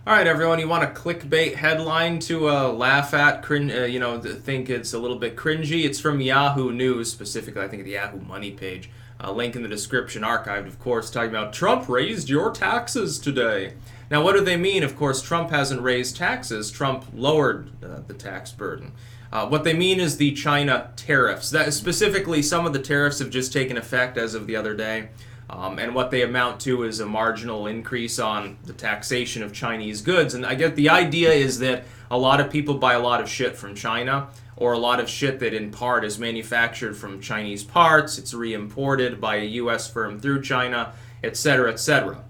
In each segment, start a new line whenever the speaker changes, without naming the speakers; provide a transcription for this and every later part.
All right, everyone. You want a clickbait headline to laugh at, think it's a little bit cringy? It's from Yahoo News, specifically, I think the Yahoo Money page. Link in the description, archived, of course, talking about Trump raised your taxes today. Now, what do they mean? Of course, Trump hasn't raised taxes. Trump lowered the tax burden. What they mean is the China tariffs. That specifically, some of the tariffs have just taken effect as of the other day. And what they amount to is a marginal increase on the taxation of Chinese goods. And I get the idea is that a lot of people buy a lot of shit from China, or a lot of shit that in part is manufactured from Chinese parts, it's re-imported by a US firm through China, etc., etc.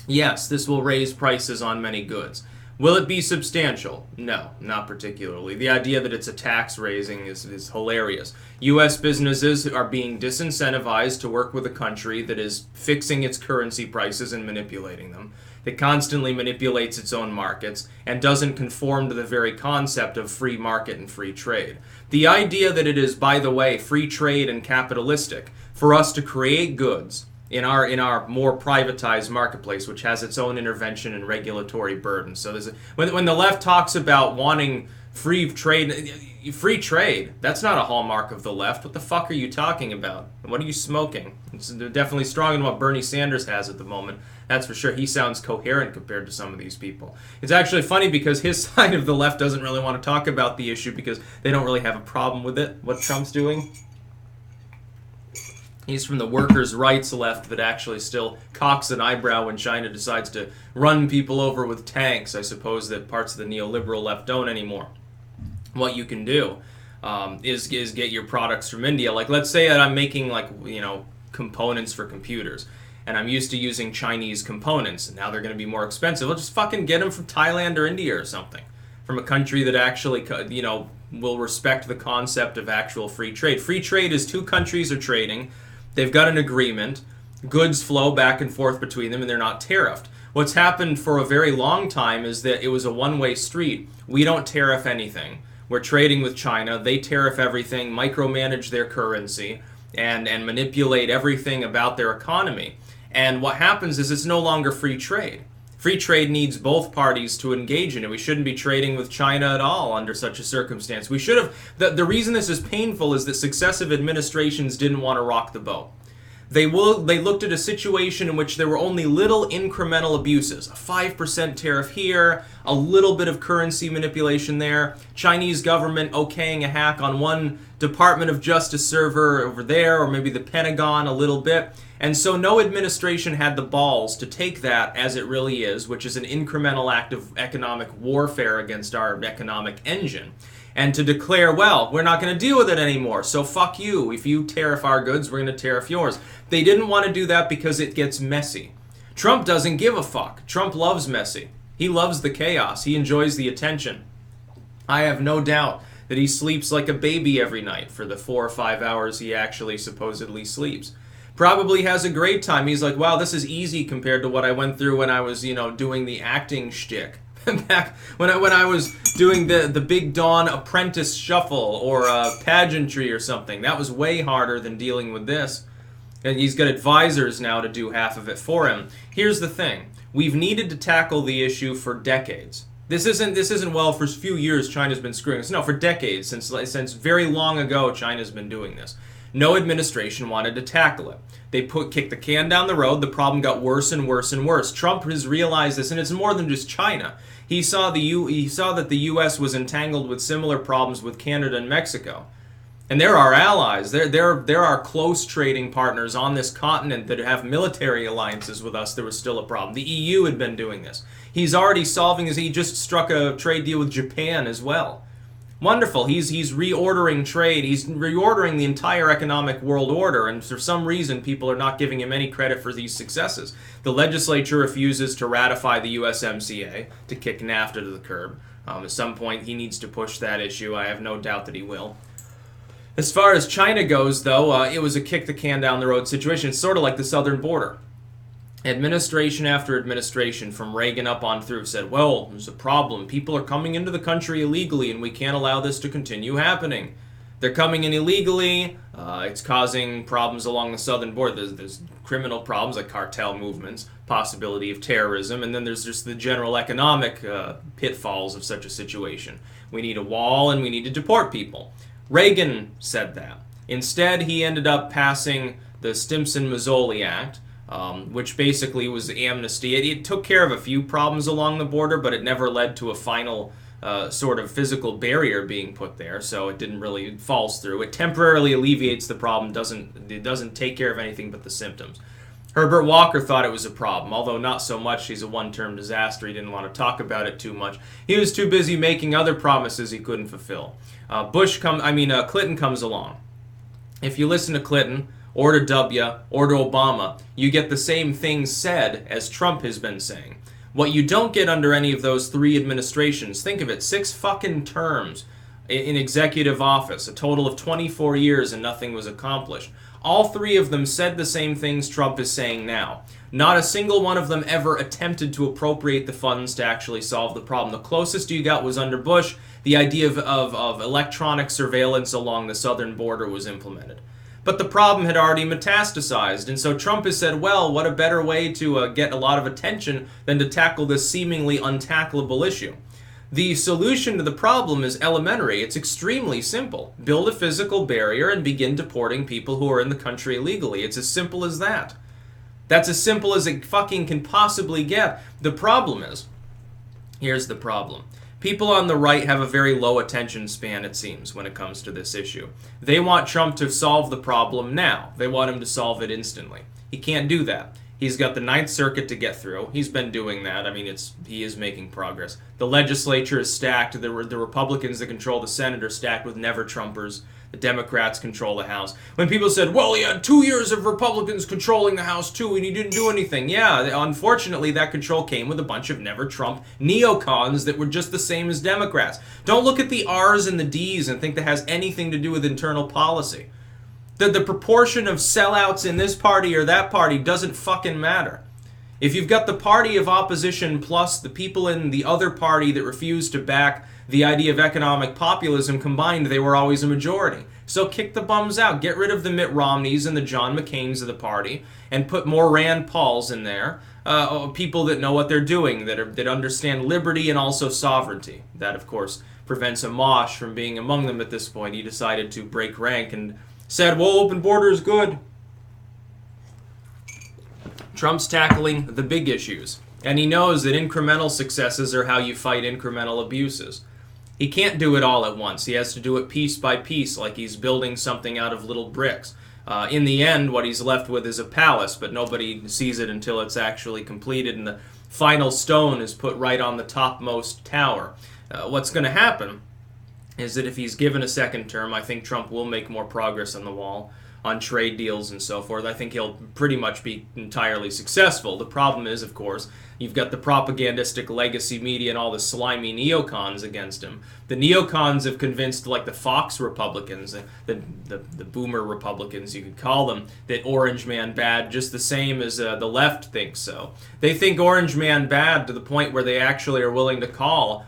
Yes, this will raise prices on many goods. Will it be substantial? No, not particularly. The idea that it's a tax raising is hilarious. U.S. businesses are being disincentivized to work with a country that is fixing its currency prices and manipulating them, that constantly manipulates its own markets, and doesn't conform to the very concept of free market and free trade. The idea that it is, by the way, free trade and capitalistic for us to create goods in our more privatized marketplace, which has its own intervention and regulatory burden. So when the left talks about wanting free trade, that's not a hallmark of the left. What the fuck are you talking about? What are you smoking? It's definitely stronger than what Bernie Sanders has at the moment. That's for sure. He sounds coherent compared to some of these people. It's actually funny because his side of the left doesn't really want to talk about the issue because they don't really have a problem with it, what Trump's doing. He's from the workers' rights left that actually still cocks an eyebrow when China decides to run people over with tanks. I suppose that parts of the neoliberal left don't anymore. What you can do is get your products from India. Like, let's say that I'm making, components for computers, and I'm used to using Chinese components, and now they're going to be more expensive. I'll just fucking get them from Thailand or India or something, from a country that actually, will respect the concept of actual free trade. Free trade is two countries are trading. They've got an agreement, goods flow back and forth between them, and they're not tariffed. What's happened for a very long time is that it was a one-way street. We don't tariff anything. We're trading with China. They tariff everything, micromanage their currency, and manipulate everything about their economy. And what happens is it's no longer free trade. Free trade needs both parties to engage in it. We shouldn't be trading with China at all under such a circumstance. We should have. The reason this is painful is that successive administrations didn't want to rock the boat. They looked at a situation in which there were only little incremental abuses. A 5% tariff here, a little bit of currency manipulation there, Chinese government okaying a hack on one Department of Justice server over there, or maybe the Pentagon a little bit. And so no administration had the balls to take that as it really is, which is an incremental act of economic warfare against our economic engine, and to declare, well, we're not going to deal with it anymore, so fuck you. If you tariff our goods, we're going to tariff yours. They didn't want to do that because it gets messy. Trump doesn't give a fuck. Trump loves messy. He loves the chaos. He enjoys the attention. I have no doubt that he sleeps like a baby every night for the 4 or 5 hours he actually supposedly sleeps. Probably has a great time. He's like, wow, this is easy compared to what I went through when I was, doing the acting shtick. Back when I was doing the Big Dawn Apprentice Shuffle or pageantry or something. That was way harder than dealing with this. And he's got advisors now to do half of it for him. Here's the thing. We've needed to tackle the issue for decades. This isn't well, for a few years China's been screwing us. No, for decades, since very long ago China's been doing this. No administration wanted to tackle it. They kicked the can down the road. The problem got worse and worse and worse. Trump has realized this, and it's more than just China. He saw that the U.S. was entangled with similar problems with Canada and Mexico. And they're our allies. They're our close trading partners on this continent that have military alliances with us. There was still a problem. The EU had been doing this. He's already solving this. He just struck a trade deal with Japan as well. Wonderful. He's reordering trade. He's reordering the entire economic world order, and for some reason people are not giving him any credit for these successes. The legislature refuses to ratify the USMCA, to kick NAFTA to the curb. At some point he needs to push that issue. I have no doubt that he will. As far as China goes, though, it was a kick the can down the road situation. It's sort of like the southern border. Administration after administration, from Reagan up on through, said, well, there's a problem. People are coming into the country illegally, and we can't allow this to continue happening. They're coming in illegally. It's causing problems along the southern border. There's criminal problems like cartel movements, possibility of terrorism, and then there's just the general economic pitfalls of such a situation. We need a wall and we need to deport people. Reagan said that. Instead, he ended up passing the Stimson-Mazzoli Act, which basically was amnesty. It took care of a few problems along the border, but it never led to a final sort of physical barrier being put there, so it didn't really, it falls through. It temporarily alleviates the problem, it doesn't take care of anything but the symptoms. Herbert Walker thought it was a problem, although not so much. He's a one-term disaster. He didn't want to talk about it too much. He was too busy making other promises he couldn't fulfill. Clinton comes along. If you listen to Clinton, or to W, or to Obama, you get the same things said as Trump has been saying. What you don't get under any of those three administrations, think of it, 6 fucking terms in executive office, a total of 24 years and nothing was accomplished. All 3 of them said the same things Trump is saying now. Not a single one of them ever attempted to appropriate the funds to actually solve the problem. The closest you got was under Bush. The idea of electronic surveillance along the southern border was implemented. But the problem had already metastasized, and so Trump has said, well, what a better way to get a lot of attention than to tackle this seemingly untackleable issue. The solution to the problem is elementary. It's extremely simple. Build a physical barrier and begin deporting people who are in the country illegally. It's as simple as that. That's as simple as it fucking can possibly get. The problem is, here's the problem. People on the right have a very low attention span, it seems, when it comes to this issue. They want Trump to solve the problem now. They want him to solve it instantly. He can't do that. He's got the Ninth Circuit to get through. He's been doing that. I mean, he is making progress. The legislature is stacked. The Republicans that control the Senate are stacked with never-Trumpers. The Democrats control the House. When people said, well, he had 2 years of Republicans controlling the House too, and he didn't do anything. Yeah, unfortunately, that control came with a bunch of never-Trump neocons that were just the same as Democrats. Don't look at the R's and the D's and think that has anything to do with internal policy. The proportion of sellouts in this party or that party doesn't fucking matter. If you've got the party of opposition plus the people in the other party that refuse to back the idea of economic populism combined, they were always a majority. So kick the bums out. Get rid of the Mitt Romneys and the John McCains of the party and put more Rand Pauls in there. People that know what they're doing, that understand liberty and also sovereignty. That, of course, prevents Amash from being among them at this point. He decided to break rank and said, well, open border is good. Trump's tackling the big issues, and he knows that incremental successes are how you fight incremental abuses. He can't do it all at once. He has to do it piece by piece, like he's building something out of little bricks. In the end, what he's left with is a palace, but nobody sees it until it's actually completed and the final stone is put right on the topmost tower. What's going to happen is that if he's given a second term, I think Trump will make more progress on the wall, on trade deals and so forth. I think he'll pretty much be entirely successful. The problem is, of course, you've got the propagandistic legacy media and all the slimy neocons against him. The neocons have convinced, like the Fox Republicans, the boomer Republicans, you could call them, that Orange Man bad, just the same as the left thinks so. They think Orange Man bad to the point where they actually are willing to call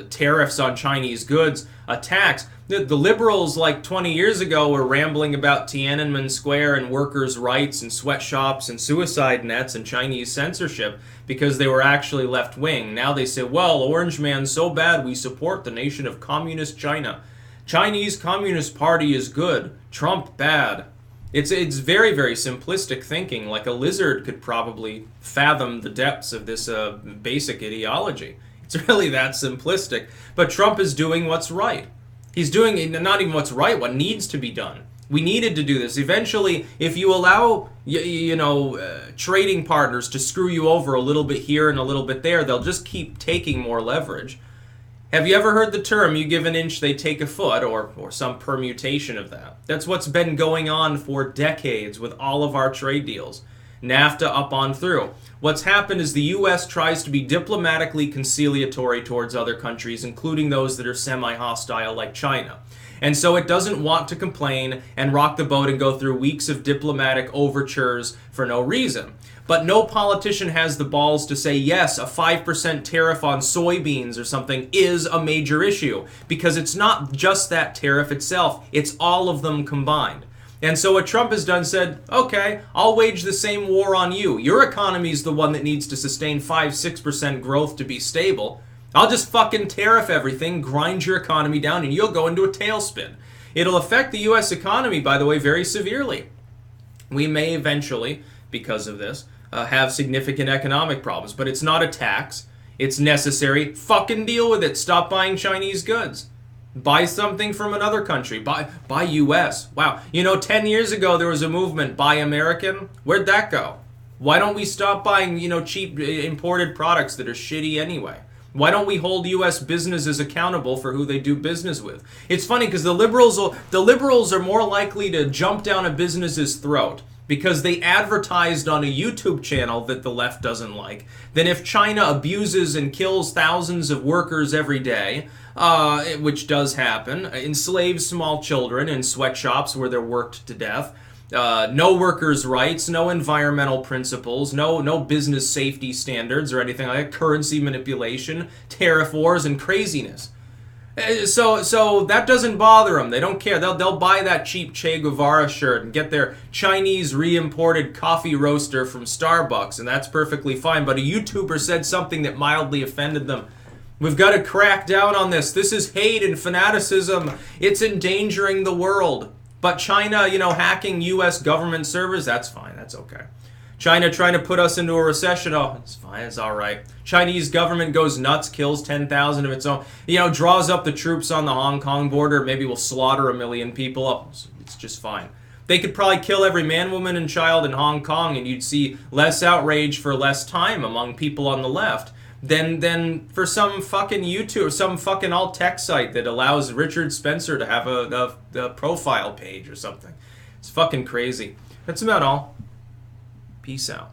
tariffs on Chinese goods a tax. The liberals, like 20 years ago, were rambling about Tiananmen Square and workers' rights and sweatshops and suicide nets and Chinese censorship because they were actually left-wing. Now they say, well, Orange Man's so bad we support the nation of communist China. Chinese Communist Party is good. Trump bad. It's very, very simplistic thinking. Like a lizard could probably fathom the depths of this basic ideology. It's really that simplistic. But Trump is doing what's right. He's doing not even what's right, what needs to be done. We needed to do this. Eventually, if you allow, trading partners to screw you over a little bit here and a little bit there, they'll just keep taking more leverage. Have you ever heard the term, you give an inch, they take a foot, or some permutation of that? That's what's been going on for decades with all of our trade deals. NAFTA up on through. What's happened is the U.S. tries to be diplomatically conciliatory towards other countries, including those that are semi-hostile like China. And so it doesn't want to complain and rock the boat and go through weeks of diplomatic overtures for no reason. But no politician has the balls to say, yes, a 5% tariff on soybeans or something is a major issue. Because it's not just that tariff itself, it's all of them combined. And so what Trump has done said, okay, I'll wage the same war on you. Your economy is the one that needs to sustain 5-6% growth to be stable. I'll just fucking tariff everything, grind your economy down, and you'll go into a tailspin. It'll affect the U.S. economy, by the way, very severely. We may eventually, because of this, have significant economic problems. But it's not a tax. It's necessary. Fucking deal with it. Stop buying Chinese goods. Buy something from another country. Buy U.S. Wow. 10 years ago there was a movement, buy American. Where'd that go? Why don't we stop buying, cheap imported products that are shitty anyway? Why don't we hold U.S. businesses accountable for who they do business with? It's funny because the liberals are more likely to jump down a business's throat because they advertised on a YouTube channel that the left doesn't like than if China abuses and kills thousands of workers every day, which does happen, enslaves small children in sweatshops where they're worked to death. No workers' rights, no environmental principles, no business safety standards or anything like that, currency manipulation, tariff wars, and craziness. So that doesn't bother them. They don't care. They'll buy that cheap Che Guevara shirt and get their Chinese re-imported coffee roaster from Starbucks, and that's perfectly fine. But a YouTuber said something that mildly offended them. We've got to crack down on this. This is hate and fanaticism. It's endangering the world. But China, hacking U.S. government servers, that's fine. That's okay. China trying to put us into a recession, oh, it's fine. It's all right. Chinese government goes nuts, kills 10,000 of its own, draws up the troops on the Hong Kong border, maybe will slaughter 1 million people. Oh, it's just fine. They could probably kill every man, woman, and child in Hong Kong, and you'd see less outrage for less time among people on the left than for some fucking YouTube or some fucking alt-tech site that allows Richard Spencer to have a profile page or something. It's fucking crazy. That's about all. Peace out.